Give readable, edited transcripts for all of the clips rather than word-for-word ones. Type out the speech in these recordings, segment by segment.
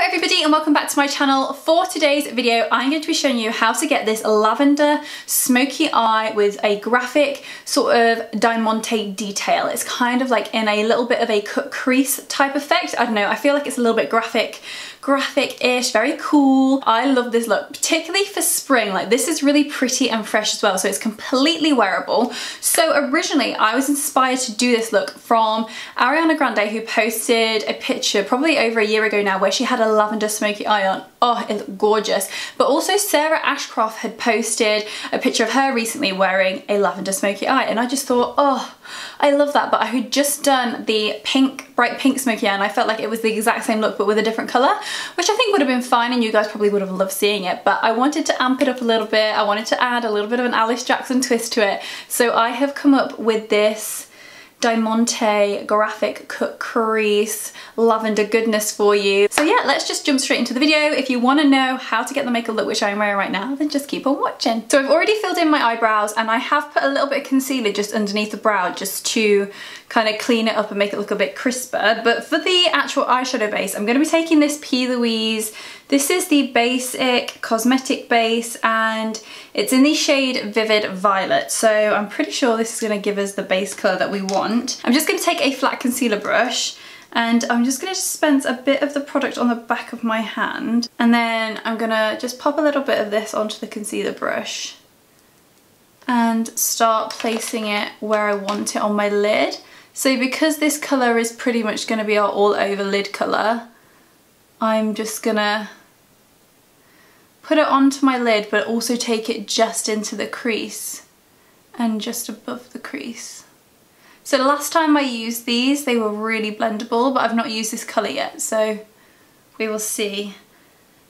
everybody and welcome back to my channel. For today's video I'm going to be showing you how to get this lavender smoky eye with a graphic sort of diamante detail. It's kind of like in a little bit of a cut crease type effect. I don't know, I feel like it's a little bit graphic-ish, very cool. I love this look, particularly for spring. Like, this is really pretty and fresh as well, so it's completely wearable. So originally I was inspired to do this look from Ariana Grande, who posted a picture probably over a year ago now where she had a lavender smoky eye on. Oh, it looked gorgeous. But also Sarah Ashcroft had posted a picture of her recently wearing a lavender smoky eye, and I just thought, oh, I love that. But I had just done the pink, bright pink smoky eye, and I felt like it was the exact same look but with a different colour, which I think would have been fine and you guys probably would have loved seeing it. But I wanted to amp it up a little bit. I wanted to add a little bit of an Alice Jackson twist to it. So I have come up with this diamante graphic cut crease lavender goodness for you. So yeah, let's just jump straight into the video. If you want to know how to get the makeup look which I'm wearing right now, then just keep on watching. So I've already filled in my eyebrows and I have put a little bit of concealer just underneath the brow just to kind of clean it up and make it look a bit crisper. But for the actual eyeshadow base, I'm going to be taking this P. Louise. This is the Basic Cosmetic base and it's in the shade Vivid Violet. So I'm pretty sure this is going to give us the base colour that we want. I'm just going to take a flat concealer brush and I'm just going to dispense a bit of the product on the back of my hand, and then I'm going to just pop a little bit of this onto the concealer brush and start placing it where I want it on my lid. So because this colour is pretty much going to be our all over lid colour, I'm just going to put it onto my lid but also take it just into the crease and just above the crease. So the last time I used these, they were really blendable, but I've not used this colour yet, so we will see.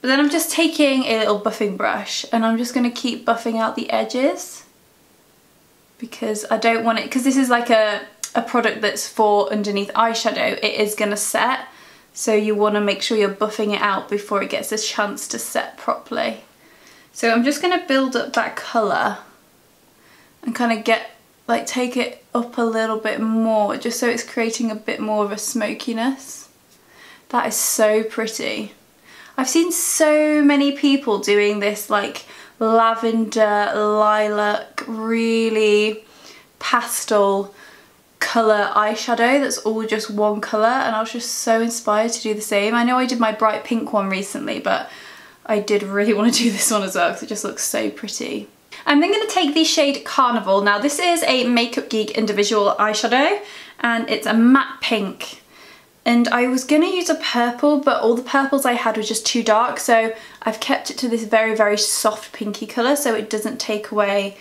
But then I'm just taking a little buffing brush and I'm just going to keep buffing out the edges because I don't want it, because this is like a product that's for underneath eyeshadow, it is going to set. So you want to make sure you're buffing it out before it gets a chance to set properly. So I'm just going to build up that colour and kind of take it up a little bit more just so it's creating a bit more of a smokiness. That is so pretty. I've seen so many people doing this like lavender, lilac, really pastel colour eyeshadow that's all just one colour, and I was just so inspired to do the same. I know I did my bright pink one recently, but I did really want to do this one as well because it just looks so pretty. I'm then going to take the shade Carnival. Now this is a Makeup Geek individual eyeshadow and it's a matte pink. And I was going to use a purple, but all the purples I had were just too dark, so I've kept it to this very, very soft pinky colour so it doesn't take away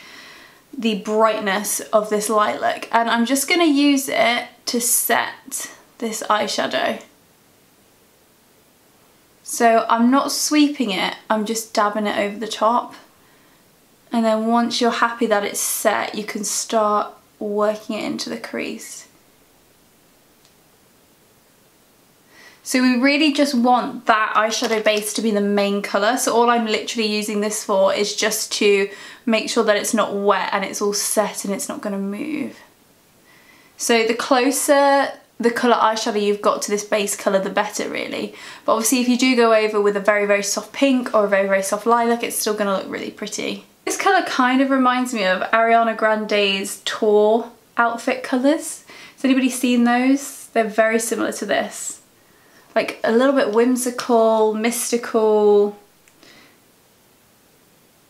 the brightness of this lilac. And I'm just going to use it to set this eyeshadow. So I'm not sweeping it, I'm just dabbing it over the top. And then once you're happy that it's set, you can start working it into the crease. So we really just want that eyeshadow base to be the main colour. So all I'm literally using this for is just to make sure that it's not wet and it's all set and it's not going to move. So the closer the colour eyeshadow you've got to this base colour, the better really. But obviously if you do go over with a very, very soft pink or a very, very soft lilac, it's still going to look really pretty. This colour kind of reminds me of Ariana Grande's tour outfit colours. Has anybody seen those? They're very similar to this. Like a little bit whimsical, mystical,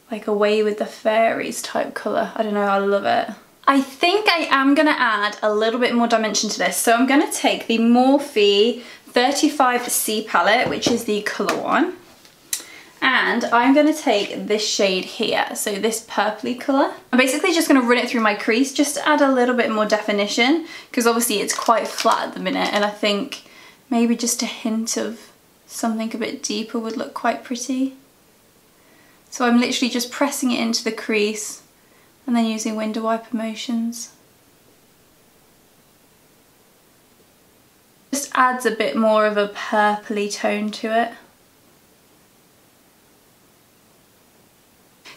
like Away with the Fairies type colour. I don't know, I love it. I think I am going to add a little bit more dimension to this. So I'm going to take the Morphe 35C palette, which is the colour one. And I'm going to take this shade here, so this purpley colour. I'm basically just going to run it through my crease just to add a little bit more definition, because obviously it's quite flat at the minute, and I think maybe just a hint of something a bit deeper would look quite pretty. So I'm literally just pressing it into the crease and then using window wiper motions. Just adds a bit more of a purpley tone to it.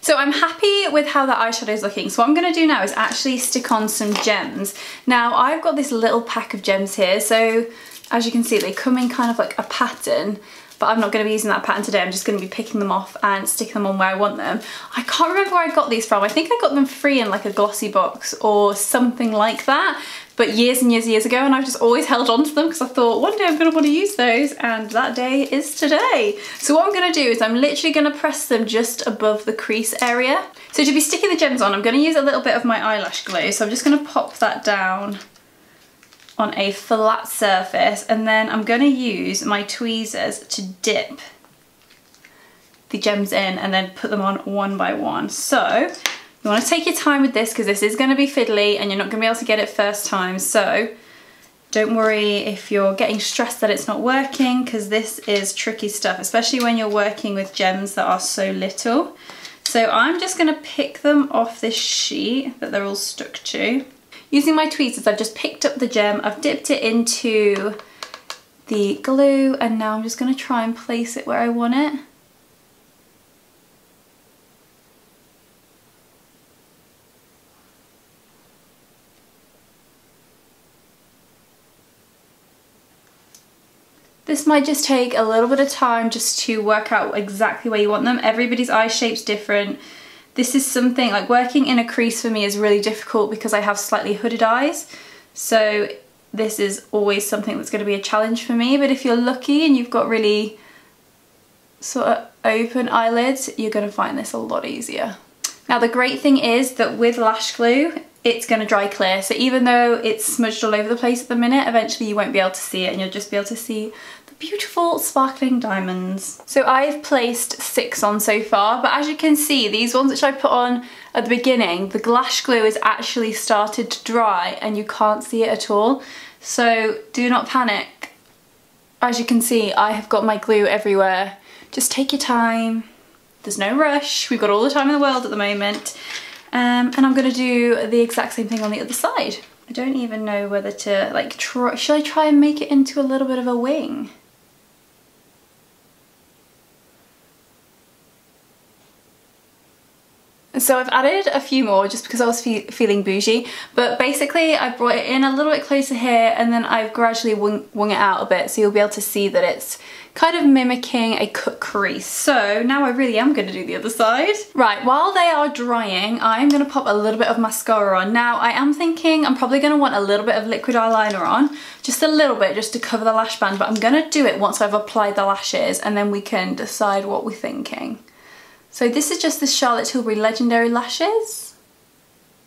So I'm happy with how that eyeshadow is looking. So what I'm going to do now is actually stick on some gems. Now I've got this little pack of gems here, so as you can see they come in kind of like a pattern. but I'm not going to be using that pattern today. I'm just going to be picking them off and sticking them on where I want them. I can't remember where I got these from. I think I got them free in like a glossy box or something like that, but years and years ago, and I've just always held on to them because I thought one day I'm going to want to use those, and that day is today. So what I'm going to do is I'm literally going to press them just above the crease area. So to be sticking the gems on, I'm going to use a little bit of my eyelash glue, so I'm just going to pop that down on a flat surface, and then I'm going to use my tweezers to dip the gems in and then put them on one by one. So you want to take your time with this because this is going to be fiddly and you're not going to be able to get it first time. So don't worry if you're getting stressed that it's not working, because this is tricky stuff, especially when you're working with gems that are so little. So I'm just going to pick them off this sheet that they're all stuck to. Using my tweezers, I've just picked up the gem, I've dipped it into the glue, and now I'm just going to try and place it where I want it. This might just take a little bit of time just to work out exactly where you want them. Everybody's eye shape's different. This is something, like working in a crease for me is really difficult because I have slightly hooded eyes. So this is always something that's going to be a challenge for me. But if you're lucky and you've got really sort of open eyelids, you're going to find this a lot easier. Now the great thing is that with lash glue, it's going to dry clear. So even though it's smudged all over the place at the minute, eventually you won't be able to see it and you'll just be able to see the beautiful sparkling diamonds. So I've placed 6 on so far, but as you can see, these ones which I put on at the beginning, the lash glue has actually started to dry and you can't see it at all. So do not panic. As you can see, I have got my glue everywhere. Just take your time. There's no rush. We've got all the time in the world at the moment. And I'm going to do the exact same thing on the other side. I don't even know whether to like try, should I try and make it into a little bit of a wing? So I've added a few more just because I was feeling bougie, but basically I brought it in a little bit closer here and then I've gradually wung it out a bit, so you'll be able to see that it's kind of mimicking a cut crease. So now I really am going to do the other side. Right, while they are drying, I'm going to pop a little bit of mascara on. Now I am thinking I'm probably going to want a little bit of liquid eyeliner on, just a little bit, just to cover the lash band, but I'm going to do it once I've applied the lashes and then we can decide what we're thinking. So this is just the Charlotte Tilbury Legendary Lashes.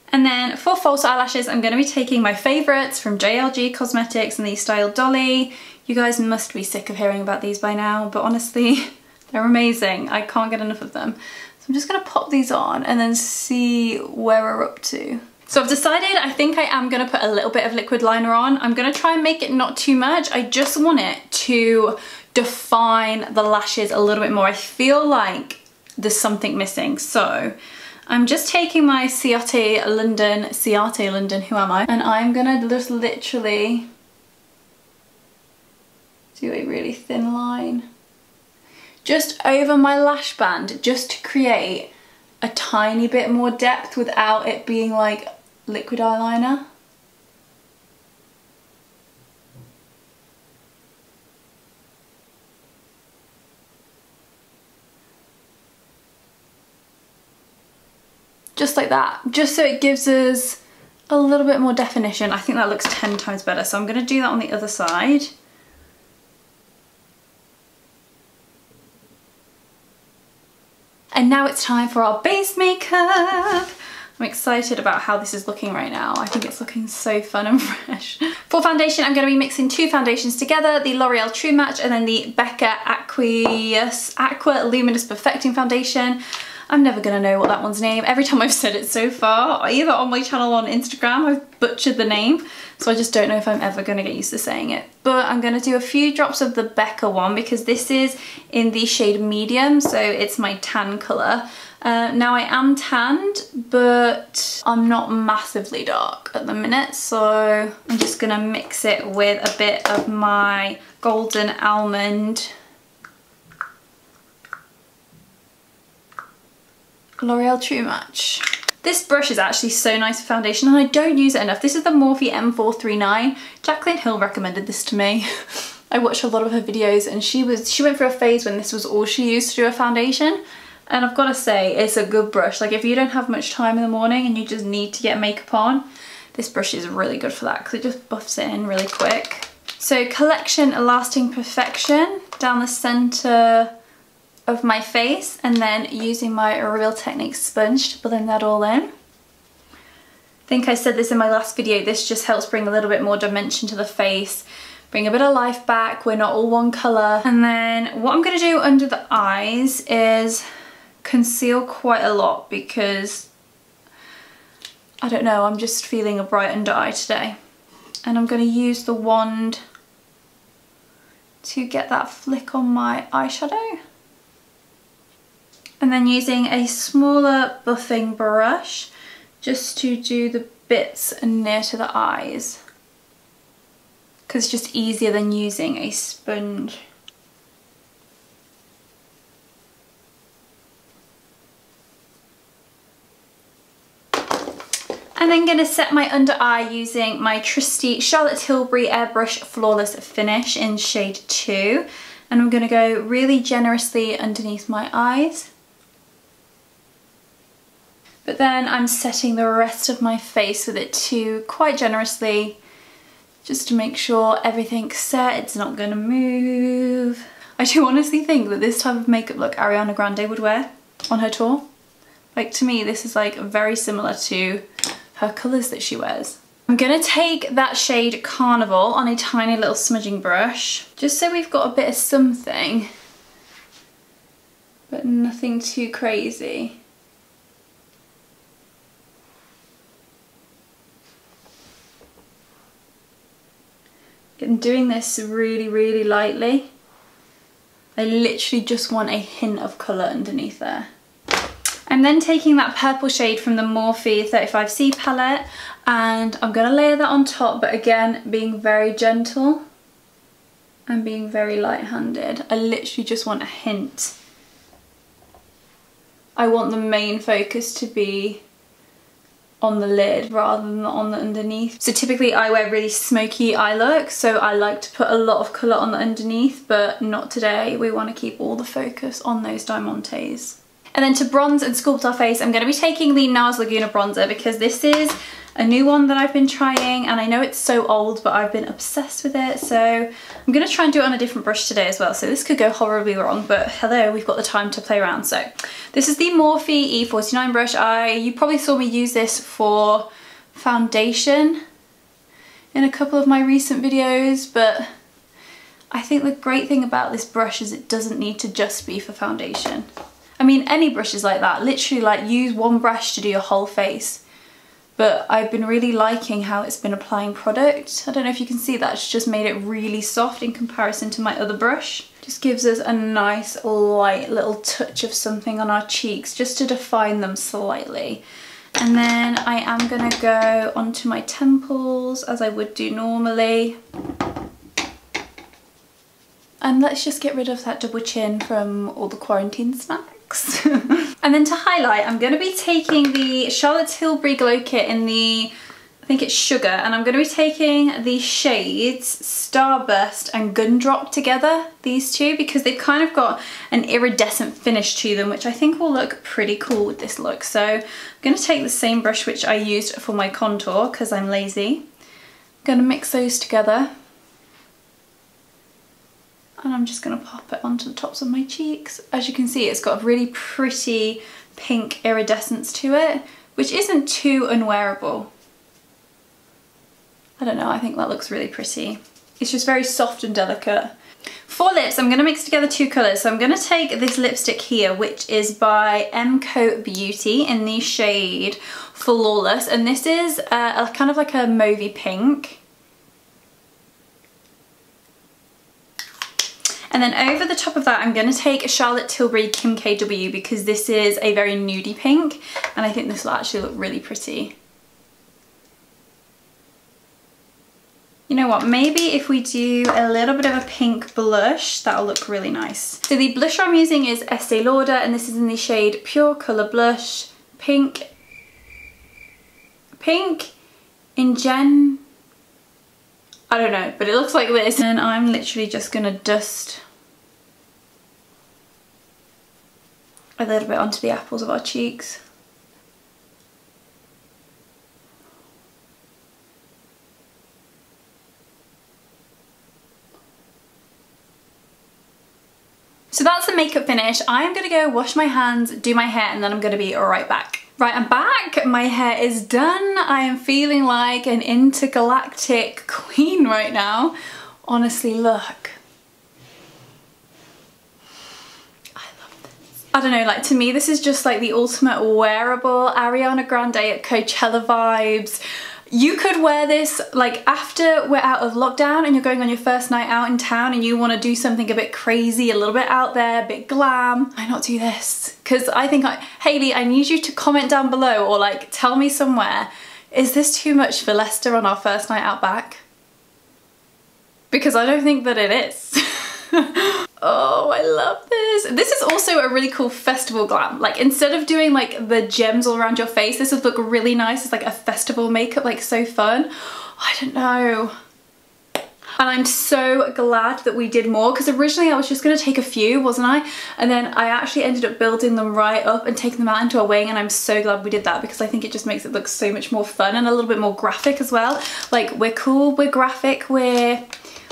And then for false eyelashes, I'm going to be taking my favourites from JLG Cosmetics and the Style Dolly. You guys must be sick of hearing about these by now, but honestly, they're amazing. I can't get enough of them. So I'm just going to pop these on and then see where we're up to. So I've decided I think I am going to put a little bit of liquid liner on. I'm going to try and make it not too much. I just want it to define the lashes a little bit more. I feel like there's something missing. So I'm just taking my Ciate London, who am I? And I'm gonna just literally do a really thin line just over my lash band, just to create a tiny bit more depth without it being like liquid eyeliner. Just like that, just so it gives us a little bit more definition. I think that looks 10 times better, so I'm going to do that on the other side. And now it's time for our base makeup. I'm excited about how this is looking right now. I think it's looking so fun and fresh. For foundation, I'm going to be mixing 2 foundations together, the L'Oreal True Match and then the Becca Aqua Luminous Perfecting Foundation. I'm never going to know what that one's name. Every time I've said it so far, either on my channel or on Instagram, I've butchered the name. So I just don't know if I'm ever going to get used to saying it. But I'm going to do a few drops of the Becca one because this is in the shade medium, so it's my tan colour. Now I am tanned, but I'm not massively dark at the minute, so I'm just going to mix it with a bit of my Golden Almond L'Oreal True Match. This brush is actually so nice for foundation and I don't use it enough. This is the Morphe M439. Jacqueline Hill recommended this to me. I watched a lot of her videos, and she went through a phase when this was all she used to do her foundation. And I've got to say, it's a good brush. Like if you don't have much time in the morning and you just need to get makeup on, this brush is really good for that because it just buffs it in really quick. So Collection Lasting Perfection down the center of my face, and then using my Real Techniques sponge to blend that all in. I think I said this in my last video, this just helps bring a little bit more dimension to the face, bring a bit of life back. We're not all one colour. And then what I'm going to do under the eyes is conceal quite a lot because, I don't know, I'm just feeling a bright under eye today. And I'm going to use the wand to get that flick on my eyeshadow. And then using a smaller buffing brush just to do the bits near to the eyes, because it's just easier than using a sponge. And then going to set my under eye using my trusty Charlotte Tilbury Airbrush Flawless Finish in shade 2. And I'm going to go really generously underneath my eyes. But then I'm setting the rest of my face with it too, quite generously, just to make sure everything's set, it's not gonna move. I do honestly think that this type of makeup look Ariana Grande would wear on her tour. Like, to me, this is like very similar to her colours that she wears. I'm gonna take that shade Carnival on a tiny little smudging brush, just so we've got a bit of something, but nothing too crazy. I'm doing this really, really lightly. I literally just want a hint of colour underneath there. I'm then taking that purple shade from the Morphe 35C palette, and I'm going to layer that on top, but again, being very gentle and being very light-handed. I literally just want a hint. I want the main focus to be on the lid rather than on the underneath. So typically I wear really smoky eye looks, so I like to put a lot of colour on the underneath, but not today. We want to keep all the focus on those diamantes. And then to bronze and sculpt our face, I'm going to be taking the NARS Laguna bronzer because this is a new one that I've been trying, and I know it's so old, but I've been obsessed with it. So I'm going to try and do it on a different brush today as well. So this could go horribly wrong, but hello, we've got the time to play around. So this is the Morphe E49 brush. You probably saw me use this for foundation in a couple of my recent videos, but I think the great thing about this brush is it doesn't need to just be for foundation. I mean, any brush is like that. Literally, like, use one brush to do your whole face. But I've been really liking how it's been applying product. I don't know if you can see that, it's just made it really soft in comparison to my other brush. Just gives us a nice light little touch of something on our cheeks just to define them slightly. And then I am gonna go onto my temples as I would do normally. And let's just get rid of that double chin from all the quarantine snacks. And then to highlight, I'm going to be taking the Charlotte Tilbury Glow Kit in the, I think it's Sugar, and I'm going to be taking the shades Starburst and Gumdrop together, these two, because they've kind of got an iridescent finish to them, which I think will look pretty cool with this look. So I'm going to take the same brush which I used for my contour because I'm lazy. I'm going to mix those together. And I'm just going to pop it onto the tops of my cheeks. As you can see, it's got a really pretty pink iridescence to it, which isn't too unwearable. I don't know, I think that looks really pretty. It's just very soft and delicate. For lips, I'm going to mix together two colours. So I'm going to take this lipstick here, which is by Co Beauty in the shade Flawless. And this is kind of like a mauvey pink. And then over the top of that, I'm going to take Charlotte Tilbury Kim KW because this is a very nudie pink, and I think this will actually look really pretty. You know what, maybe if we do a little bit of a pink blush, that'll look really nice. So the blusher I'm using is Estee Lauder, and this is in the shade Pure Colour Blush, Pink I don't know, but it looks like this. And I'm literally just gonna dust a little bit onto the apples of our cheeks. So that's the makeup finish. I'm gonna go wash my hands, do my hair, and then I'm gonna be right back. Right, I'm back. My hair is done. I am feeling like an intergalactic queen right now. Honestly, look. I love this. I don't know, like to me, this is just like the ultimate wearable Ariana Grande at Coachella vibes. You could wear this like after we're out of lockdown and you're going on your first night out in town and you want to do something a bit crazy, a little bit out there, a bit glam. Why not do this? Because I think, Hayley, I need you to comment down below or like tell me somewhere, is this too much for Leicester on our first night out back? Because I don't think that it is. Oh, I love this. This is also a really cool festival glam. Like instead of doing like the gems all around your face, this would look really nice. It's like a festival makeup, like so fun. I don't know. And I'm so glad that we did more because originally I was just gonna take a few, wasn't I? And then I actually ended up building them right up and taking them out into a wing, and I'm so glad we did that because I think it just makes it look so much more fun and a little bit more graphic as well. Like we're cool, we're graphic, we're,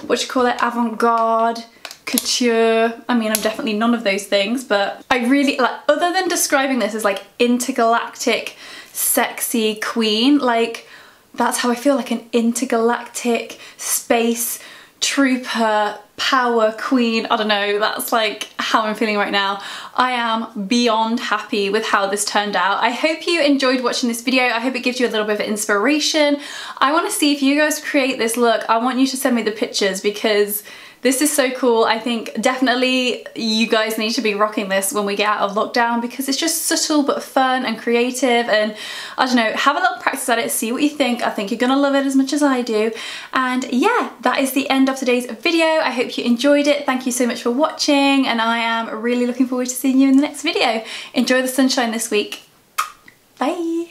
what you call it, avant-garde, couture. I mean, I'm definitely none of those things, but I really like, other than describing this as like intergalactic sexy queen, like that's how I feel, like an intergalactic space trooper power queen. I don't know, that's like how I'm feeling right now. I am beyond happy with how this turned out. I hope you enjoyed watching this video. I hope it gives you a little bit of inspiration. I want to see if you guys create this look. I want you to send me the pictures because this is so cool. I think definitely you guys need to be rocking this when we get out of lockdown because it's just subtle but fun and creative, and I don't know, have a little practice at it, see what you think. I think you're gonna love it as much as I do. And yeah, that is the end of today's video. I hope you enjoyed it. Thank you so much for watching, and I am really looking forward to seeing you in the next video. Enjoy the sunshine this week. Bye.